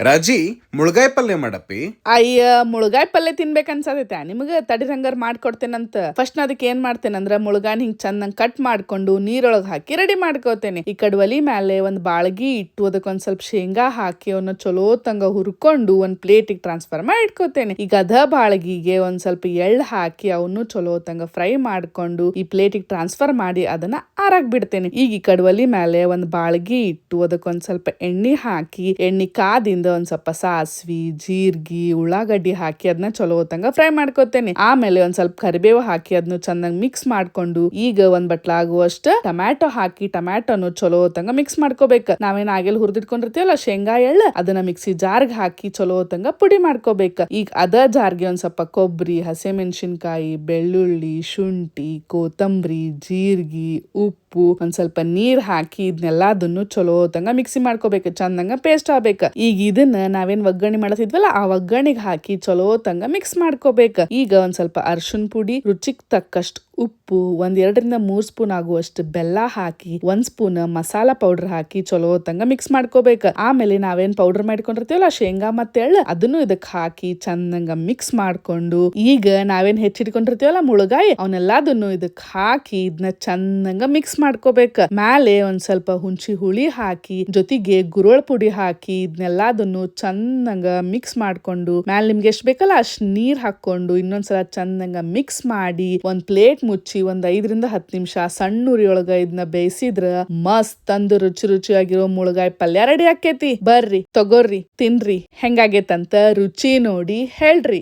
ರಾಜಿ ಮುಳುಗಾಯಿ ಪಲ್ಯ ಮಾಡಪ್ಪಿ. ಅಯ್ಯ ಮುಳುಗಾಯಿ ಪಲ್ಯ ತಿನ್ಬೇಕನ್ಸತೈತೆ ನಿಮಗೆ ತಡಿರಂಗಾರ ಮಾಡ್ಕೊಡ್ತೇನಂತ. ಫಸ್ಟ್ ಅದಕ್ಕೆ ಏನ್ ಮಾಡ್ತೇನಂದ್ರ ಮುಳುಗಾನ್ ಹಿಂಗ್ ಚಂದಂಗ್ ಕಟ್ ಮಾಡ್ಕೊಂಡು ನೀರೊಳಗ್ ಹಾಕಿ ರೆಡಿ ಮಾಡ್ಕೋತೇನೆ. ಈ ಕಡೆ ಒಲಿ ಮೇಲೆ ಒಂದ್ ಬಾಳ್ಗಿ ಇಟ್ಟು ಅದಕ್ಕೊಂದ್ ಸ್ವಲ್ಪ ಶೇಂಗಾ ಹಾಕಿ ಅವನ್ನ ಚಲೋ ತಂಗ ಹುರ್ಕೊಂಡು ಒಂದ್ ಪ್ಲೇಟಿಗೆ ಟ್ರಾನ್ಸ್ಫರ್ ಮಾಡಿ ಇಟ್ಕೋತೇನೆ. ಈಗ ಅದ ಬಾಳ್ಗಿಗೆ ಒಂದ್ ಸ್ವಲ್ಪ ಎಳ್ಳು ಹಾಕಿ ಅವನು ಚಲೋ ತಂಗ ಫ್ರೈ ಮಾಡ್ಕೊಂಡು ಈ ಪ್ಲೇಟಿಗೆ ಟ್ರಾನ್ಸ್ಫರ್ ಮಾಡಿ ಅದನ್ನ ಆರಾಕ್ ಬಿಡ್ತೇನೆ. ಈಗ ಈ ಕಡೆ ಒಲಿ ಮೇಲೆ ಒಂದ್ ಬಾಳ್ಗಿ ಇಟ್ಟು ಅದಕ್ಕೊಂದ್ ಸ್ವಲ್ಪ ಎಣ್ಣೆ ಹಾಕಿ ಎಣ್ಣೆ ಕಾದಿಂದ ಒಂದ್ ಸ್ವಲ್ಪ ಸಾಸ್ವಿ ಜೀರ್ಗಿ ಉಳ್ಳಾಗಡ್ಡಿ ಹಾಕಿ ಅದನ್ನ ಚಲೋ ಹೊತ್ತಂಗ ಫ್ರೈ ಮಾಡ್ಕೋತೇನೆ. ಆಮೇಲೆ ಒಂದ್ ಸ್ವಲ್ಪ ಕರಿಬೇವು ಹಾಕಿ ಅದನ್ನ ಚೆನ್ನಾಗಿ ಮಿಕ್ಸ್ ಮಾಡ್ಕೊಂಡು ಈಗ ಒಂದ್ ಬಟ್ಲಾಗುವಷ್ಟ ಟೊಮ್ಯಾಟೊ ಹಾಕಿ ಟೊಮ್ಯಾಟೊನು ಚಲೋ ಹೊತ್ತಂಗ ಮಿಕ್ಸ್ ಮಾಡ್ಕೋಬೇಕು. ನಾವೇನ್ ಆಗಲ್ ಹುರಿದಿಟ್ಕೊಂಡಿರ್ತೀವಲ್ಲ ಶೇಂಗಾ ಎಳ್ಳು ಅದನ್ನ ಮಿಕ್ಸಿ ಜಾರ್ಗ್ ಹಾಕಿ ಚಲೋ ಹೊತ್ತಂಗ ಪುಡಿ ಮಾಡ್ಕೋಬೇಕು. ಈಗ ಅದ ಜಾರ್ಗೆ ಒಂದ್ ಸ್ವಲ್ಪ ಕೊಬ್ಬರಿ ಹಸಿಮೆಣಸಿನ್ಕಾಯಿ ಬೆಳ್ಳುಳ್ಳಿ ಶುಂಠಿ ಕೊತ್ತಂಬರಿ ಜೀರ್ಗಿ ಉಪ್ಪು ಒಂದ್ ಸ್ವಲ್ಪ ನೀರ್ ಹಾಕಿ ಇದನ್ನೆಲ್ಲದನ್ನು ಚಲೋ ಹೊತ್ತಂಗ ಮಿಕ್ಸಿ ಮಾಡ್ಕೋಬೇಕು. ಚಂದಂಗ ಪೇಸ್ಟ್ ಆಗ್ಬೇಕು. ಈಗ ಇದನ್ನ ನಾವೇನ್ ಒಗ್ಗರಣೆ ಮಾಡತಿದ್ವಲ್ಲ ಆ ಒಗ್ಗರಣೆಗೆ ಹಾಕಿ ಚಲೋ ತಂಗ ಮಿಕ್ಸ್ ಮಾಡ್ಕೋಬೇಕು. ಈಗ ಒಂದ್ ಸ್ವಲ್ಪ ಅರ್ಶಿನ ಪುಡಿ ರುಚಿಗೆ ತಕ್ಕಷ್ಟು ಉಪ್ಪು ಒಂದ್ 2-3 ಸ್ಪೂನ್ ಆಗುವಷ್ಟು ಬೆಲ್ಲ ಹಾಕಿ 1 ಸ್ಪೂನ್ ಮಸಾಲಾ ಪೌಡರ್ ಹಾಕಿ ಚಲೋ ತಂಗ ಮಿಕ್ಸ್ ಮಾಡ್ಕೋಬೇಕು. ಆಮೇಲೆ ನಾವೇನ್ ಪೌಡರ್ ಮಾಡ್ಕೊಂಡಿರ್ತೀವಲ್ಲ ಶೇಂಗಾ ಮತ್ತೆ ಎಳ್ಳು ಅದನ್ನು ಇದಕ್ ಹಾಕಿ ಚಂದಂಗ ಮಿಕ್ಸ್ ಮಾಡ್ಕೊಂಡು ಈಗ ನಾವೇನ್ ಹೆಚ್ಚಿಟ್ಕೊಂಡಿರ್ತೀವಲ್ಲ ಮುಳುಗಾಯಿ ಅವನ್ನೆಲ್ಲದನ್ನು ಇದಕ್ ಹಾಕಿ ಇದನ್ನ ಚಂದಂಗ ಮಿಕ್ಸ್ ಮಾಡ್ಕೋಬೇಕು. ಮೇಲೆ ಒಂದ್ ಸ್ವಲ್ಪ ಹುಣಸಿ ಹುಳಿ ಹಾಕಿ ಜೊತೆಗೆ ಗುರೋಳ್ ಪುಡಿ ಹಾಕಿ ಇದನ್ನೆಲ್ಲದನ್ನು ಚಂದಂಗ ಮಿಕ್ಸ್ ಮಾಡ್ಕೊಂಡು ಮ್ಯಾಲ ನಿಮ್ಗೆ ಎಷ್ಟ್ ಬೇಕಲ್ಲ ಅಷ್ಟ್ ನೀರ್ ಹಾಕೊಂಡು ಇನ್ನೊಂದ್ಸಲ ಚಂದಂಗ ಮಿಕ್ಸ್ ಮಾಡಿ ಒಂದ್ ಪ್ಲೇಟ್ ಮುಚ್ಚಿ ಒಂದ್ 5-10 ನಿಮಿಷ ಸಣ್ಣ ಉರಿಯೊಳಗ ಇದನ್ನ ಬೇಯಿಸಿದ್ರ ಮಸ್ತ್ ಅಂದ ರುಚಿಯಾಗಿರೋ ಮುಳುಗಾಯಿ ಪಲ್ಯ ರೆಡಿ ಆಕೇತಿ. ಬರ್ರಿ ತಗೋರ್ರಿ ತಿನ್ರಿ ಹೆಂಗಾಗೇತಂತ ರುಚಿ ನೋಡಿ ಹೇಳ್ರಿ.